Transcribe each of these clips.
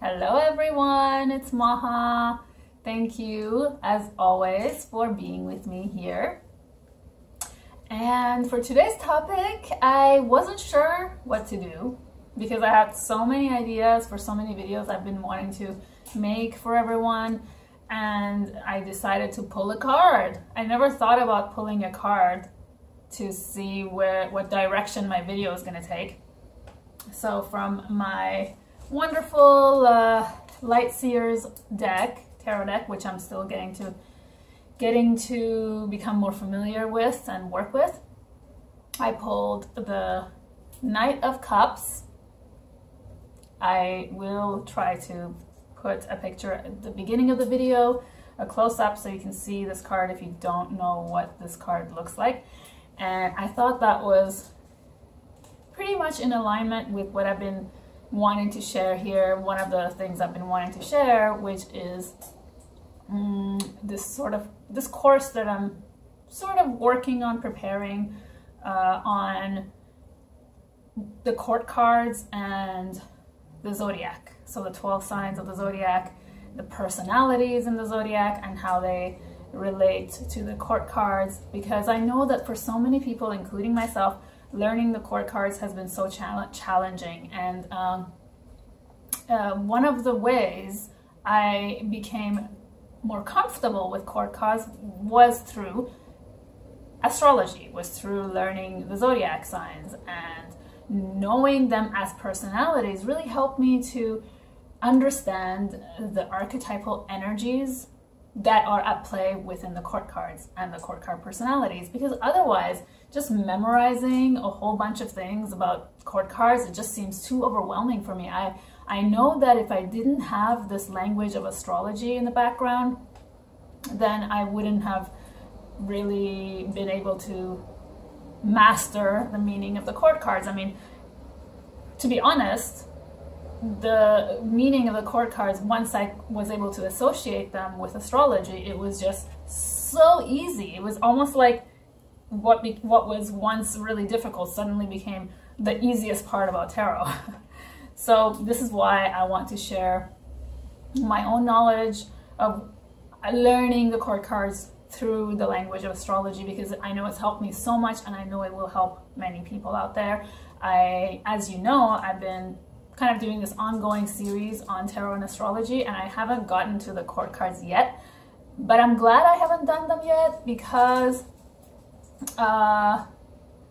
Hello everyone, it's Maha. Thank you as always for being with me here. And for today's topic, I wasn't sure what to do because I had so many ideas for so many videos I've been wanting to make for everyone, and I decided to pull a card. I never thought about pulling a card to see what direction my video is going to take. So from my wonderful Light Seers deck, tarot deck, which I'm still getting to become more familiar with and work with, I pulled the Knight of Cups. I will try to put a picture at the beginning of the video, a close-up, so you can see this card if you don't know what this card looks like. And I thought that was pretty much in alignment with what I've been wanting to share here. One of the things I've been wanting to share, which is this course that I'm sort of working on preparing on the court cards and the zodiac. So the 12 signs of the zodiac, the personalities in the zodiac, and how they relate to the court cards, because I know that for so many people, including myself, learning the court cards has been so challenging. And one of the ways I became more comfortable with court cards was through astrology, was through learning the zodiac signs, and knowing them as personalities really helped me to understand the archetypal energies that are at play within the court cards and the court card personalities. Because otherwise, just memorizing a whole bunch of things about court cards, it just seems too overwhelming for me. I know that if I didn't have this language of astrology in the background, then I wouldn't have really been able to master the meaning of the court cards. I mean, to be honest, the meaning of the court cards, once I was able to associate them with astrology, it was just so easy. It was almost like what was once really difficult suddenly became the easiest part about tarot. So this is why I want to share my own knowledge of learning the court cards through the language of astrology, because I know it's helped me so much, and I know it will help many people out there. As you know, I've been kind of doing this ongoing series on tarot and astrology, and I haven't gotten to the court cards yet, but I'm glad I haven't done them yet, because I've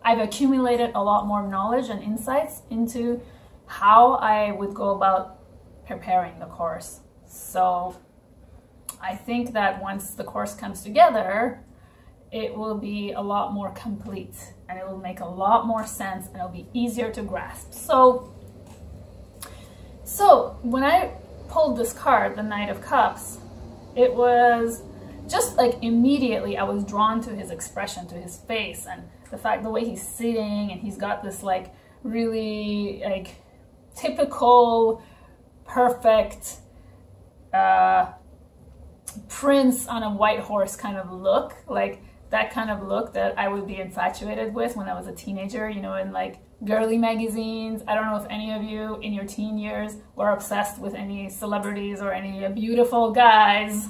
accumulated a lot more knowledge and insights into how I would go about preparing the course. So I think that once the course comes together, it will be a lot more complete, and it will make a lot more sense, and it'll be easier to grasp. So when I pulled this card, the Knight of Cups, it was just like immediately I was drawn to his expression, to his face, and the way he's sitting, and he's got this like really like typical, perfect prince on a white horse kind of look, like that kind of look that I would be infatuated with when I was a teenager, you know, in like girly magazines. I don't know if any of you in your teen years were obsessed with any celebrities or any beautiful guys.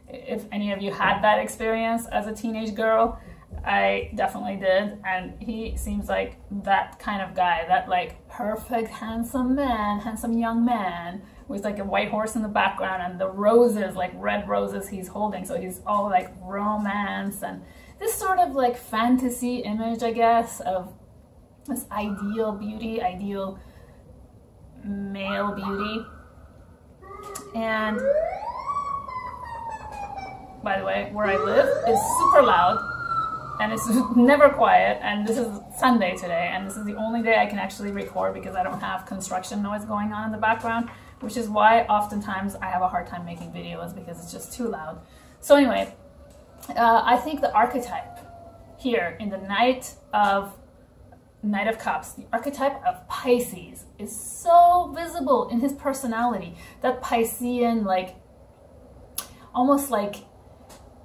If any of you had that experience as a teenage girl, I definitely did. And he seems like that kind of guy, that like perfect, handsome man, handsome young man with like a white horse in the background, and the roses, like red roses he's holding. So he's all like romance and this sort of like fantasy image, I guess, of this ideal beauty, ideal male beauty. And by the way, where I live is super loud, and it's never quiet, and this is Sunday today, and this is the only day I can actually record because I don't have construction noise going on in the background, which is why oftentimes I have a hard time making videos, because it's just too loud. So anyway, I think the archetype here in the Knight of Cups, the archetype of Pisces, is so visible in his personality. That Piscean, like, almost like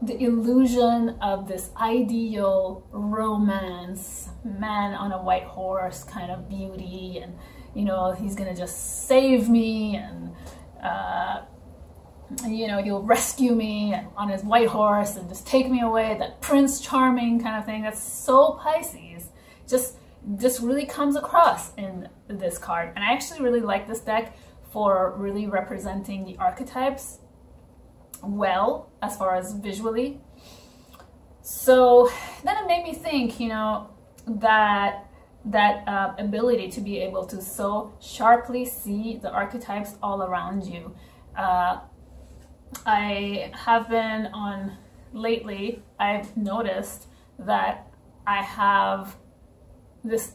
the illusion of this ideal romance, man on a white horse kind of beauty, and you know, he's gonna just save me, and you know, he'll rescue me on his white horse and just take me away, that Prince Charming kind of thing. That's so Pisces. Just really comes across in this card. And I actually really like this deck for really representing the archetypes well, as far as visually. So then it made me think, you know, that ability to be able to so sharply see the archetypes all around you. I have been lately, I've noticed that I have this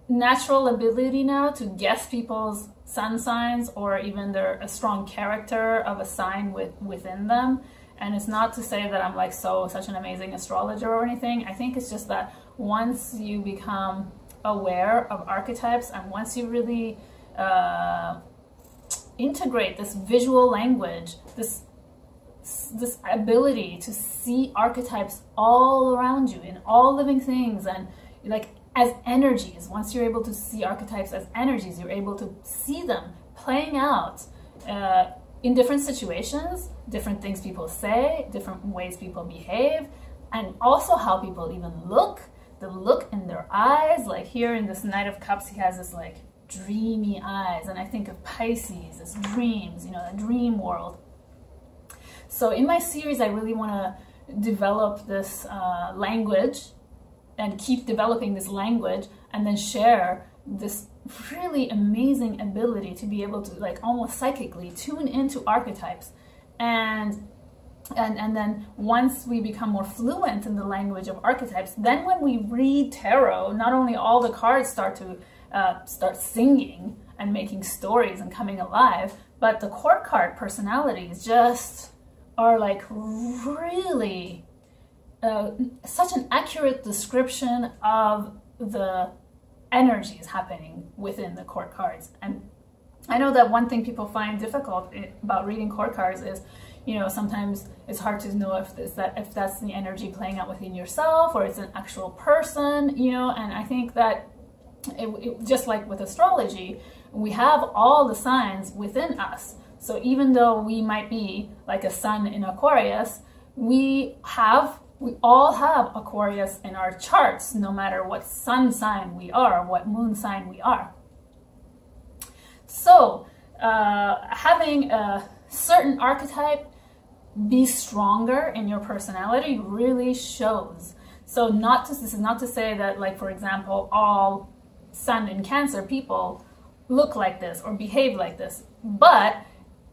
natural ability now to guess people's sun signs, or even a strong character of a sign within them. And it's not to say that I'm like such an amazing astrologer or anything. I think it's just that once you become aware of archetypes, and once you really integrate this visual language, this ability to see archetypes all around you in all living things, and like as energies, once you're able to see archetypes as energies, you're able to see them playing out in different situations, different things people say, different ways people behave, and also how people even look, the look in their eyes. Like here in this Knight of Cups, he has this like dreamy eyes, and I think of Pisces as dreams, you know, the dream world. So in my series, I really want to develop this language, and keep developing this language, and then share this really amazing ability to be able to like almost psychically tune into archetypes. And then once we become more fluent in the language of archetypes, then when we read tarot, not only all the cards start singing and making stories and coming alive, but the court card personalities just are like really such an accurate description of the energies happening within the court cards. And I know that one thing people find difficult about reading court cards is, you know, sometimes it's hard to know if that's the energy playing out within yourself, or it's an actual person, you know. And I think that just like with astrology, we have all the signs within us. So even though we might be like a sun in Aquarius, we all have Aquarius in our charts, no matter what sun sign we are, what moon sign we are. So having a certain archetype be stronger in your personality really shows. So this is not to say that, like, for example, all sun in Cancer people look like this or behave like this. But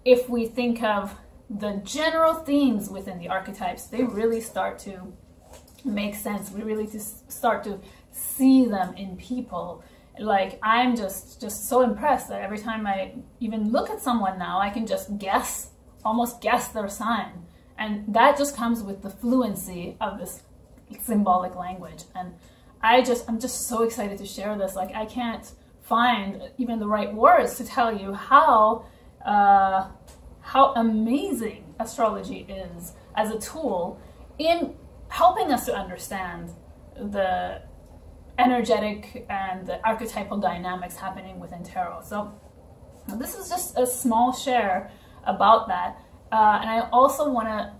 if we think of the general themes within the archetypes, they really start to make sense. We really just start to see them in people. Like, I'm just so impressed that every time I even look at someone now, I can just almost guess their sign. And that just comes with the fluency of this symbolic language. And I'm just so excited to share this. Like, I can't find even the right words to tell you how amazing astrology is as a tool in helping us to understand the energetic and the archetypal dynamics happening within tarot. So this is just a small share about that. And I also want to,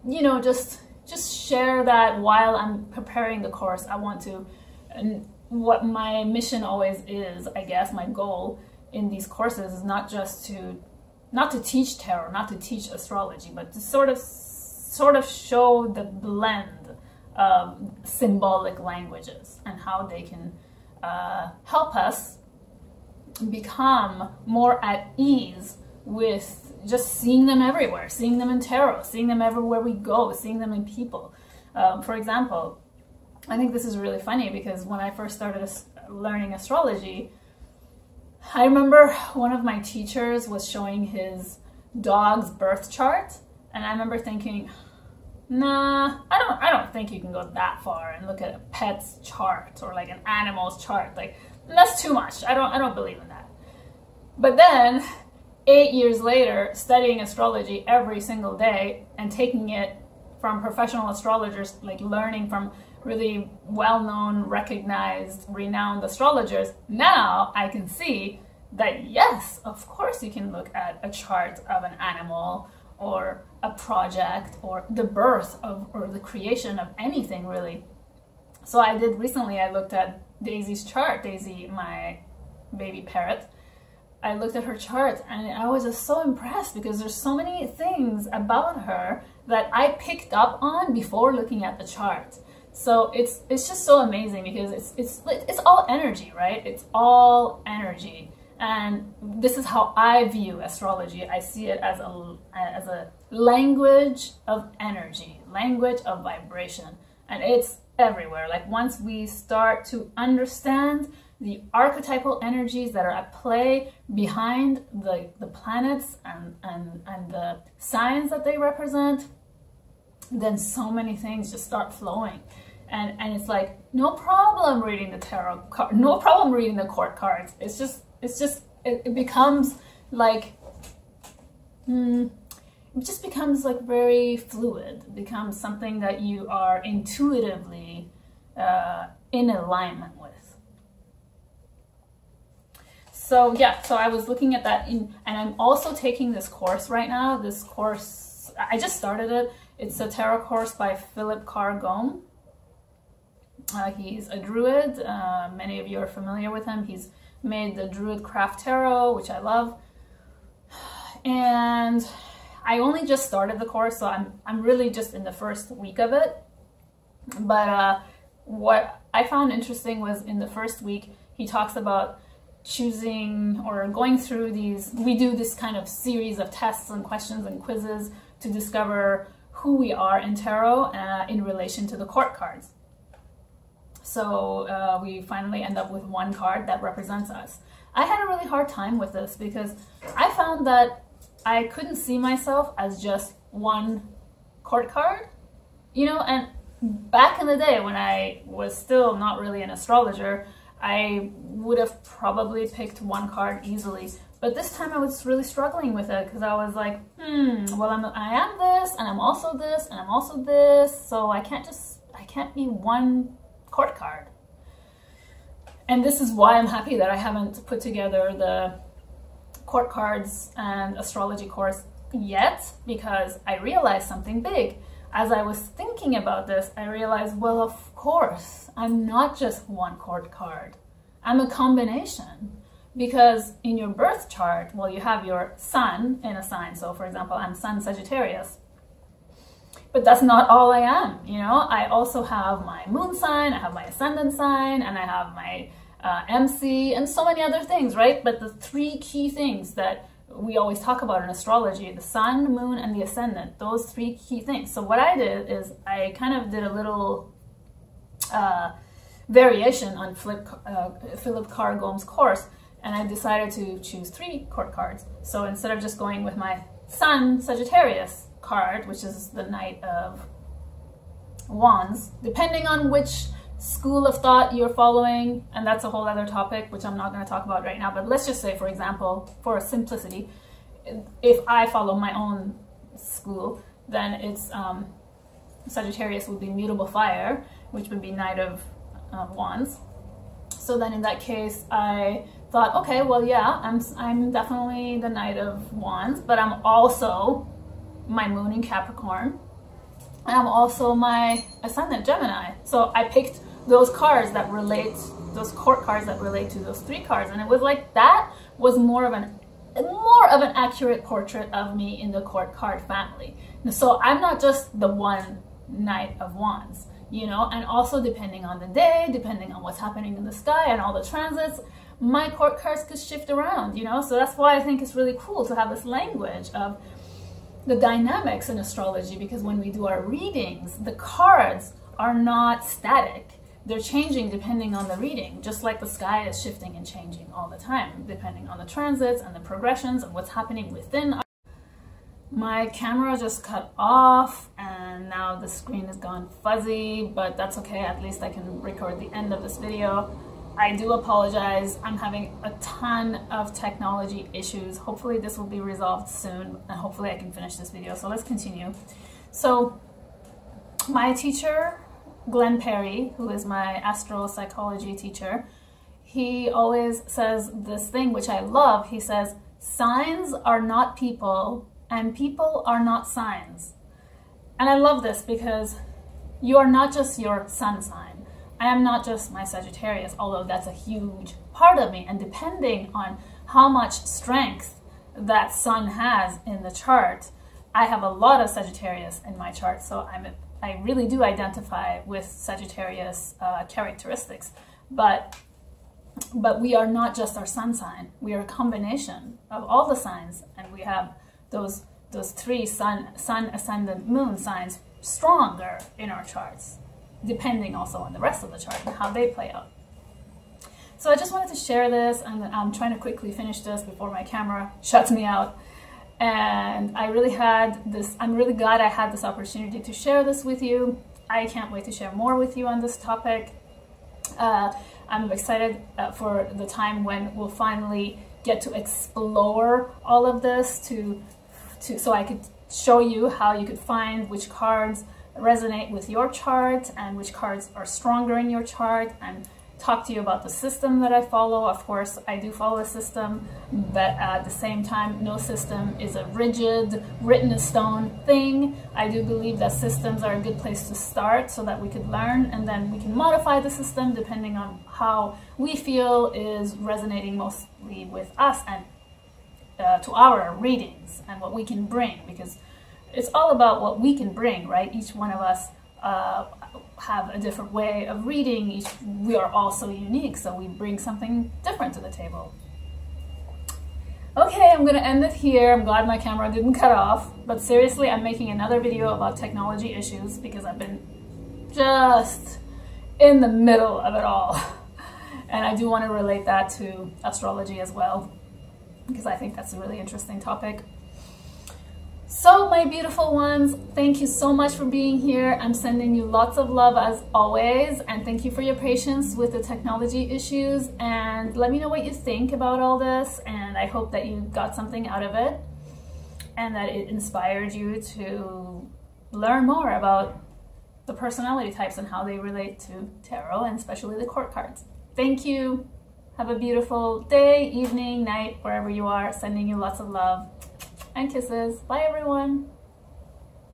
you know, just share that while I'm preparing the course. I want to, and what my mission always is, I guess, my goal in these courses is not to teach tarot, not to teach astrology, but to sort of show the blend of symbolic languages and how they can help us become more at ease with just seeing them everywhere, seeing them in tarot, seeing them everywhere we go, seeing them in people. For example, I think this is really funny because when I first started learning astrology, I remember one of my teachers was showing his dog's birth chart, and I remember thinking, nah, I don't think you can go that far and look at a pet's chart or like an animal's chart. Like, that's too much. I don't believe in that. But then 8 years later, studying astrology every single day and taking it from professional astrologers, like learning from really well-known, recognized, renowned astrologers, now I can see that yes, of course you can look at a chart of an animal or a project or the birth of or the creation of anything really. So I did recently, I looked at Daisy's chart, Daisy, my baby parrot. I looked at her chart and I was just so impressed because there's so many things about her that I picked up on before looking at the chart. So it's just so amazing because it's all energy, right? It's all energy. And this is how I view astrology. I see it as a language of energy, language of vibration. And it's everywhere. Like once we start to understand the archetypal energies that are at play behind the planets and the signs that they represent, then so many things just start flowing. And it's like, no problem reading the tarot card, no problem reading the court cards. It becomes like, it just becomes like very fluid. It becomes something that you are intuitively in alignment with. So yeah, so I was looking at that and I'm also taking this course right now. This course, I just started it. It's a tarot course by Philip Carr-Gomm. He's a druid. Many of you are familiar with him. He's made the Druid Craft Tarot, which I love. And I only just started the course, so I'm really just in the first week of it. But what I found interesting was in the first week, he talks about choosing or going through these, we do this kind of series of tests and questions and quizzes to discover who we are in tarot in relation to the court cards. So we finally end up with one card that represents us. I had a really hard time with this because I found that I couldn't see myself as just one court card, you know, and back in the day when I was still not really an astrologer, I would have probably picked one card easily. But this time I was really struggling with it because I was like, well, I am this, and I'm also this, and I'm also this, so I can't be one court card. And this is why I'm happy that I haven't put together the court cards and astrology course yet, because I realized something big. As I was thinking about this, I realized, well, of course, I'm not just one court card. I'm a combination. Because in your birth chart, well, you have your sun in a sign. So for example, I'm Sun Sagittarius. But that's not all I am, you know? I also have my moon sign, I have my ascendant sign, and I have my MC, and so many other things, right? But the three key things that we always talk about in astrology, the sun, moon, and the ascendant, those three key things. So what I did is I kind of did a little variation on Philip Carr-Gomm's course, and I decided to choose 3 court cards. So instead of just going with my Sun Sagittarius card, which is the Knight of Wands, depending on which school of thought you're following, and that's a whole other topic, which I'm not going to talk about right now, but let's just say, for example, for simplicity, if I follow my own school, then it's Sagittarius would be mutable fire, which would be Knight of Wands. So then in that case, I thought, okay, well, yeah, I'm definitely the Knight of Wands, but I'm also my moon in Capricorn, and I'm also my ascendant Gemini. So I picked those cards that relate, those court cards that relate to those 3 cards, and it was like that was more of an accurate portrait of me in the court card family. So I'm not just the one Knight of Wands, you know, and also depending on the day, depending on what's happening in the sky and all the transits, my court cards could shift around, you know. So that's why I think it's really cool to have this language of the dynamics in astrology, because when we do our readings, the cards are not static. They're changing depending on the reading, just like the sky is shifting and changing all the time, depending on the transits and the progressions and what's happening within. My camera just cut off and now the screen is gone fuzzy, but that's okay. At least I can record the end of this video. I do apologize. I'm having a ton of technology issues. Hopefully this will be resolved soon and hopefully I can finish this video. So let's continue. So my teacher, Glenn Perry, who is my astropsychology teacher, he always says this thing, which I love. He says, signs are not people and people are not signs. And I love this because you are not just your sun sign. I am not just my Sagittarius, although that's a huge part of me. And depending on how much strength that sun has in the chart, I have a lot of Sagittarius in my chart. So I really do identify with Sagittarius characteristics. But we are not just our sun sign. We are a combination of all the signs. And we have those three sun, ascendant, moon signs stronger in our charts, depending also on the rest of the chart and how they play out. So I just wanted to share this, and I'm trying to quickly finish this before my camera shuts me out. And I really had this, I'm really glad I had this opportunity to share this with you. I can't wait to share more with you on this topic. I'm excited for the time when we'll finally get to explore all of this so I could show you how you could find which cards resonate with your chart and which cards are stronger in your chart, and talk to you about the system that I follow. Of course, I do follow a system, but at the same time, no system is a rigid, written in stone thing. I do believe that systems are a good place to start so that we could learn, and then we can modify the system depending on how we feel is resonating mostly with us and to our readings and what we can bring, because it's all about what we can bring, right? Each one of us have a different way of reading. We are all so unique, so we bring something different to the table. Okay, I'm gonna end it here. I'm glad my camera didn't cut off, but seriously, I'm making another video about technology issues because I've been just in the middle of it all. And I do want to relate that to astrology as well, because I think that's a really interesting topic. So my beautiful ones, thank you so much for being here. I'm sending you lots of love as always, and thank you for your patience with the technology issues, and let me know what you think about all this, and I hope that you got something out of it and that it inspired you to learn more about the personality types and how they relate to tarot, and especially the court cards. Thank you. Have a beautiful day, evening, night, wherever you are. Sending you lots of love and kisses. Bye, everyone.